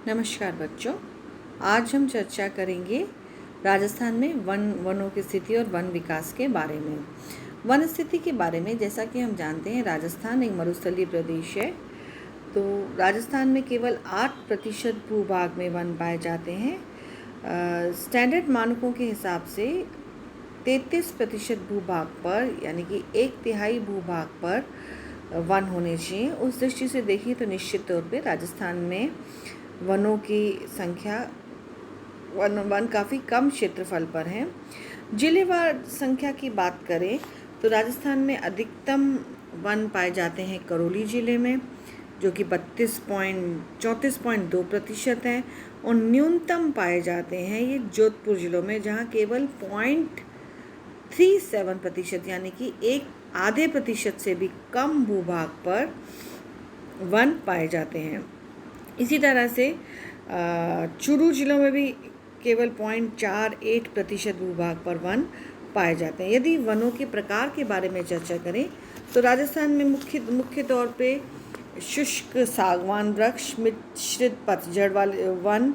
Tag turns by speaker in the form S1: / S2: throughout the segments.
S1: नमस्कार बच्चों, आज हम चर्चा करेंगे राजस्थान में वनों की स्थिति और वन विकास के बारे में। वन स्थिति के बारे में जैसा कि हम जानते हैं, राजस्थान एक मरुस्थलीय प्रदेश है। तो राजस्थान में केवल 8% भूभाग में वन पाए जाते हैं। स्टैंडर्ड मानकों के हिसाब से 33% भूभाग पर, यानी कि 1/3 भूभाग पर वन होने चाहिए। उस दृष्टि से देखिए तो निश्चित तौर पे राजस्थान में वनों की संख्या वन काफ़ी कम क्षेत्रफल पर हैं। जिलेवार संख्या की बात करें तो राजस्थान में अधिकतम वन पाए जाते हैं करौली जिले में, जो कि 34.2% हैं, और न्यूनतम पाए जाते हैं ये जोधपुर जिलों में, जहाँ केवल 0.37% यानी कि आधे प्रतिशत से भी कम भूभाग पर वन पाए जाते हैं। इसी तरह से चूरू जिलों में भी केवल 0.48% भूभाग पर वन पाए जाते हैं। यदि वनों के प्रकार के बारे में चर्चा करें तो राजस्थान में मुख्य तौर पे शुष्क सागवान वृक्ष, मिश्रित पतझड़ वाले वन,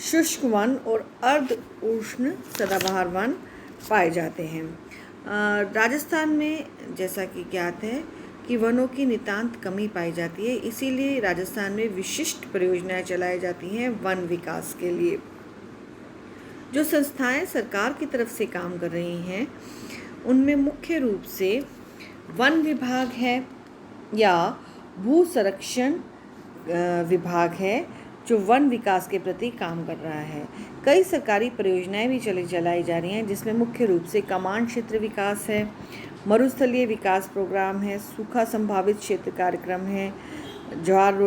S1: शुष्क वन और अर्ध उष्ण सदाबहार वन पाए जाते हैं। राजस्थान में जैसा कि ज्ञात है कि वनों की नितांत कमी पाई जाती है, इसीलिए राजस्थान में विशिष्ट परियोजनाएं चलाई जाती हैं वन विकास के लिए। जो संस्थाएं सरकार की तरफ से काम कर रही हैं उनमें मुख्य रूप से वन विभाग है या भू संरक्षण विभाग है, जो वन विकास के प्रति काम कर रहा है। कई सरकारी परियोजनाएं भी चलाई जा रही हैं, जिसमें मुख्य रूप से कमांड क्षेत्र विकास है, मरुस्थलीय विकास प्रोग्राम है, सूखा संभावित क्षेत्र कार्यक्रम है, ज्वार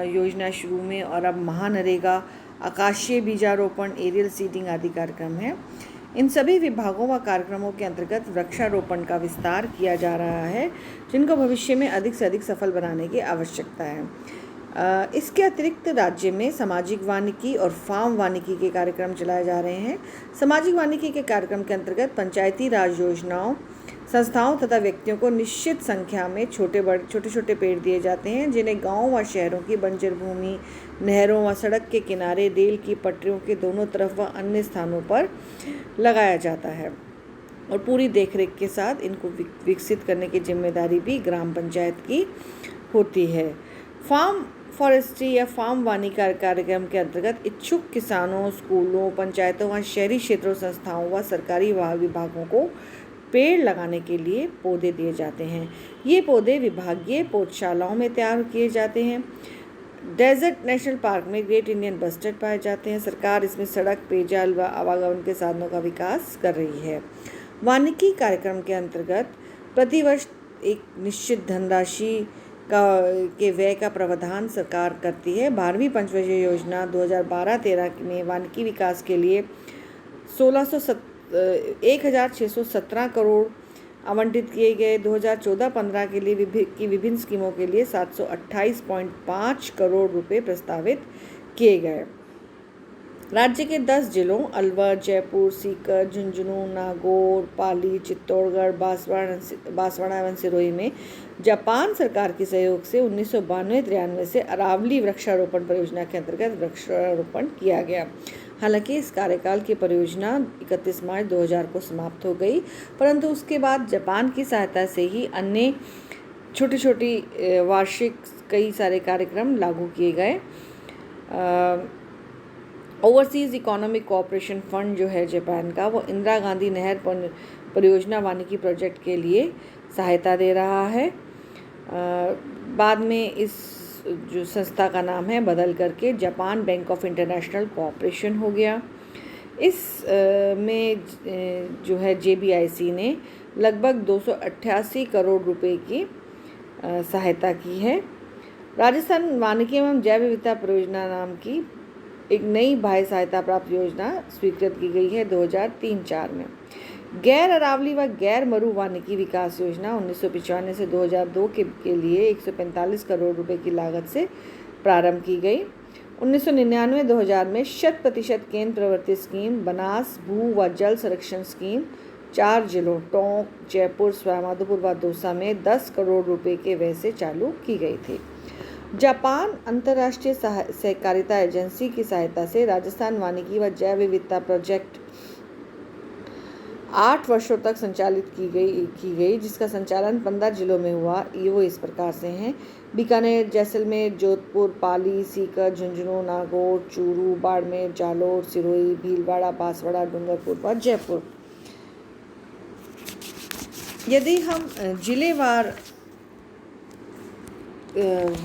S1: योजना शुरू में, और अब महानरेगा, आकाशीय बीजारोपण, एरियल सीडिंग आदि कार्यक्रम है। इन सभी विभागों व कार्यक्रमों के अंतर्गत वृक्षारोपण का विस्तार किया जा रहा है, जिनको भविष्य में अधिक से अधिक सफल बनाने की आवश्यकता है। इसके अतिरिक्त राज्य में सामाजिक वानिकी और फार्म वानिकी के कार्यक्रम चलाए जा रहे हैं। सामाजिक वानिकी के कार्यक्रम के अंतर्गत पंचायती राज योजनाओं, संस्थाओं तथा व्यक्तियों को निश्चित संख्या में छोटे पेड़ दिए जाते हैं, जिन्हें गांवों व शहरों की बंजर भूमि, नहरों व सड़क के किनारे, रेल की पटरियों के दोनों तरफ व अन्य स्थानों पर लगाया जाता है, और पूरी देखरेख के साथ इनको विकसित करने की जिम्मेदारी भी ग्राम पंचायत की होती है। फार्म फॉरेस्ट्री या फार्म वानिकी कार्यक्रम के अंतर्गत इच्छुक किसानों, स्कूलों, पंचायतों व शहरी क्षेत्रों, संस्थाओं व सरकारी विभागों को पेड़ लगाने के लिए पौधे दिए जाते हैं। ये पौधे विभागीय पौधशालाओं में तैयार किए जाते हैं। डेजर्ट नेशनल पार्क में ग्रेट इंडियन बस्टर्ड पाए जाते हैं। सरकार इसमें सड़क, पेयजल व आवागमन के साधनों का विकास कर रही है। वानिकी कार्यक्रम के अंतर्गत प्रतिवर्ष एक निश्चित धनराशि के व्यय का प्रावधान सरकार करती है। 12वीं पंचवर्षीय योजना 2012-13 में वानिकी विकास के लिए 1617 करोड़ आवंटित किए गए। 2014-15 के लिए विभिन्न स्कीमों के लिए 728.5 करोड़ रुपए प्रस्तावित किए गए। राज्य के 10 जिलों अलवर, जयपुर, सीकर, झुंझुनू, नागौर, पाली, चित्तौड़गढ़, बांसवाड़ा एवं सिरोही में जापान सरकार के सहयोग से 1992-93 से अरावली वृक्षारोपण परियोजना के अंतर्गत वृक्षारोपण किया गया। हालांकि इस कार्यकाल की परियोजना 31 मार्च 2000 को समाप्त हो गई, परंतु उसके बाद जापान की सहायता से ही अन्य छोटी वार्षिक कई सारे कार्यक्रम लागू किए गए। ओवरसीज़ इकोनॉमिक कोऑपरेशन फंड जो है जापान का, वो इंदिरा गांधी नहर परियोजना वानिकी प्रोजेक्ट के लिए सहायता दे रहा है। बाद में इस जो संस्था का नाम है बदल करके Japan bank of international cooperation हो गया। इस में जो है JBIC ने लगभग 288 करोड़ रुपए की सहायता की है। राजस्थान वानिकी एवं जैव विविधता परियोजना नाम की एक नई बाह्य सहायता प्राप्त योजना स्वीकृत की गई है 2003-04 में। गैर अरावली व गैर मरु वानिकी विकास योजना 1995 से 2002 के लिए 145 करोड़ रुपए की लागत से प्रारंभ की गई। 1999-2000 में 100% केंद्र प्रवर्तित स्कीम बनास भू व जल संरक्षण स्कीम 4 जिलों टोंक, जयपुर, सवाई माधोपुर व दौसा में 10 करोड़ रुपए के व्यय से चालू की गई थी। जापान अंतर्राष्ट्रीय सहकारिता एजेंसी की सहायता से राजस्थान वानिकी व जैव विविधता प्रोजेक्ट 8 वर्षों तक संचालित की गई जिसका संचालन 15 जिलों में हुआ। वो इस प्रकार से हैं: बीकानेर, जैसलमेर, जोधपुर, पाली, सीकर, झुंझुनू, नागौर, चूरू, बाड़मेर, जालोर, सिरोही, भीलवाड़ा, बांसवाड़ा, डूंगरपुर व जयपुर। यदि हम जिलेवार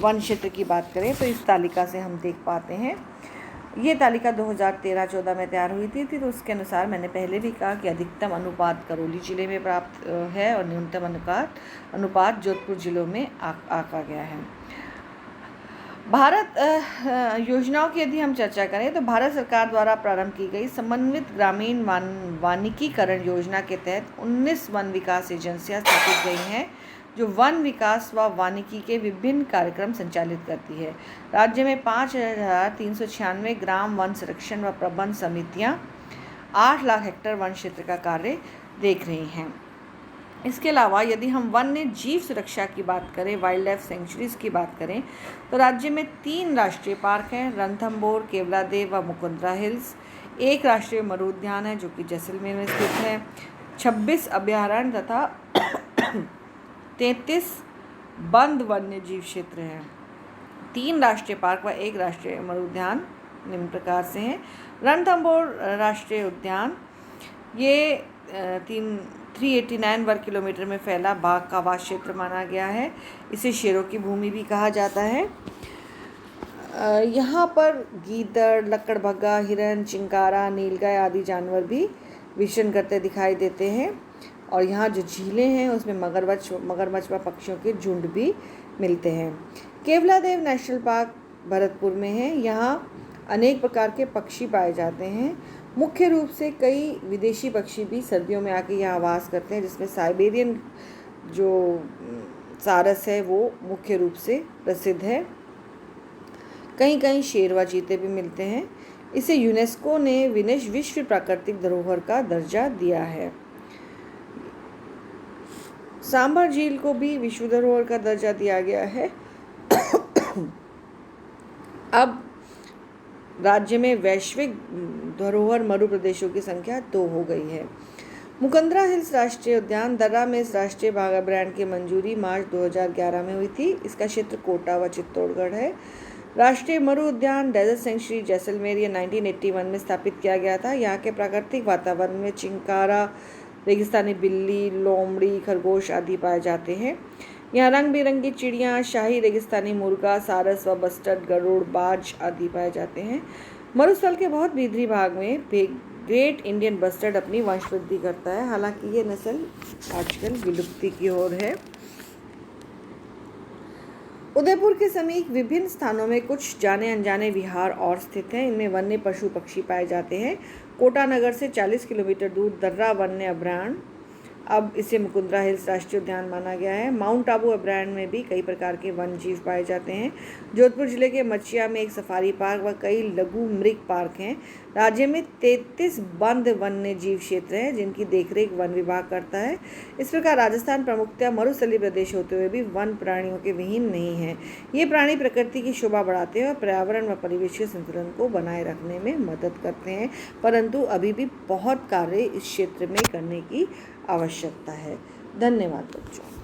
S1: वन क्षेत्र की बात करें तो इस तालिका से हम देख पाते हैं, ये तालिका 2013-14 में तैयार हुई थी तो उसके अनुसार मैंने पहले भी कहा कि अधिकतम अनुपात करौली जिले में प्राप्त है और न्यूनतम अनुपात जोधपुर जिलों में आंका गया है। भारत योजनाओं की यदि हम चर्चा करें तो भारत सरकार द्वारा प्रारंभ की गई समन्वित ग्रामीण वानिकीकरण योजना के तहत 19 वन विकास एजेंसियां स्थापित गई हैं जो वन विकास व वानिकी के विभिन्न कार्यक्रम संचालित करती है। राज्य में 5,396 ग्राम वन संरक्षण व प्रबंध समितियां 8 लाख हेक्टेयर वन क्षेत्र का कार्य देख रही हैं। इसके अलावा यदि हम वन्य जीव सुरक्षा की बात करें, वाइल्ड लाइफ सेंचुरीज की बात करें तो राज्य में 3 राष्ट्रीय पार्क हैं, रणथंभौर, केवलादेव व मुकुंद्रा हिल्स। 1 राष्ट्रीय मरु उद्यान है जो कि जैसलमेर में स्थित है। 26 अभयारण्य तथा 33 बंद वन्य जीव क्षेत्र हैं। 3 राष्ट्रीय पार्क व 1 राष्ट्रीय मरु उद्यान निम्न प्रकार से हैं। रणथंभौर राष्ट्रीय उद्यान ये 389 वर्ग किलोमीटर में फैला बाघ का आवास क्षेत्र माना गया है। इसे शेरों की भूमि भी कहा जाता है। यहाँ पर गीदड़, लकड़बग्गा, हिरन, चिंकारा, नीलगाय आदि जानवर भी विचरण करते दिखाई देते हैं और यहाँ जो झीलें हैं उसमें मगरमच्छ व पक्षियों के झुंड भी मिलते हैं। केवलादेव नेशनल पार्क भरतपुर में है। यहाँ अनेक प्रकार के पक्षी पाए जाते हैं। मुख्य रूप से कई विदेशी पक्षी भी सर्दियों में आके यहाँ आवास करते हैं, जिसमें साइबेरियन जो सारस है वो मुख्य रूप से प्रसिद्ध है। कहीं कहीं शेर व चीते भी मिलते हैं। इसे यूनेस्को ने विश्व प्राकृतिक धरोहर का दर्जा दिया है। सांभर झील को भी विश्व धरोहर का दर्जा दिया गया है। अब राज्य में वैश्विक धरोहर मरु प्रदेशों की संख्या 2 हो गई है। मुकुंद्रा हिल्स राष्ट्रीय उद्यान दर्रा में इस राष्ट्रीय बाघ अभयारण्य की मंजूरी मार्च 2011 में हुई थी। इसका क्षेत्र कोटा व चित्तौड़गढ़ है। राष्ट्रीय मरु उद्यान डेजर्ट सेंचुरी जैसलमेर 1981 में स्थापित किया गया था। यहाँ के प्राकृतिक वातावरण में चिंकारा, रेगिस्तानी बिल्ली, लोमड़ी, खरगोश आदि पाए जाते हैं। यहाँ रंग बिरंगी चिड़ियाँ, शाही रेगिस्तानी मुर्गा, सारस व बस्टर्ड, गरुड़, बाज आदि पाए जाते हैं। मरुस्थल के बहुत भीतरी भाग में ग्रेट इंडियन बस्टर्ड अपनी वंशवृद्धि करता है। हालांकि ये नस्ल आजकल विलुप्ति की ओर है। उदयपुर के समीप विभिन्न स्थानों में कुछ जाने अनजाने विहार और स्थित हैं। इनमें वन्य पशु पक्षी पाए जाते हैं। कोटा नगर से 40 किलोमीटर दूर दर्रा वन्य अभयारण्य, अब इसे मुकुंद्रा हिल्स राष्ट्रीय उद्यान माना गया है। माउंट आबू अभयारण्य में भी कई प्रकार के वन्य जीव पाए जाते हैं। जोधपुर जिले के मचिया में एक सफारी पार्क व कई लघु मृग पार्क हैं। राज्य में 33 बंद वन्य जीव क्षेत्र हैं जिनकी देखरेख वन विभाग करता है। इस प्रकार राजस्थान प्रमुखतः मरुस्थलीय प्रदेश होते हुए भी वन प्राणियों के विहीन नहीं है। ये प्राणी प्रकृति की शोभा बढ़ाते हैं और पर्यावरण व परिवेश के संतुलन को बनाए रखने में मदद करते हैं, परंतु अभी भी बहुत कार्य इस क्षेत्र में करने की आवश्यकता है। धन्यवाद बच्चों।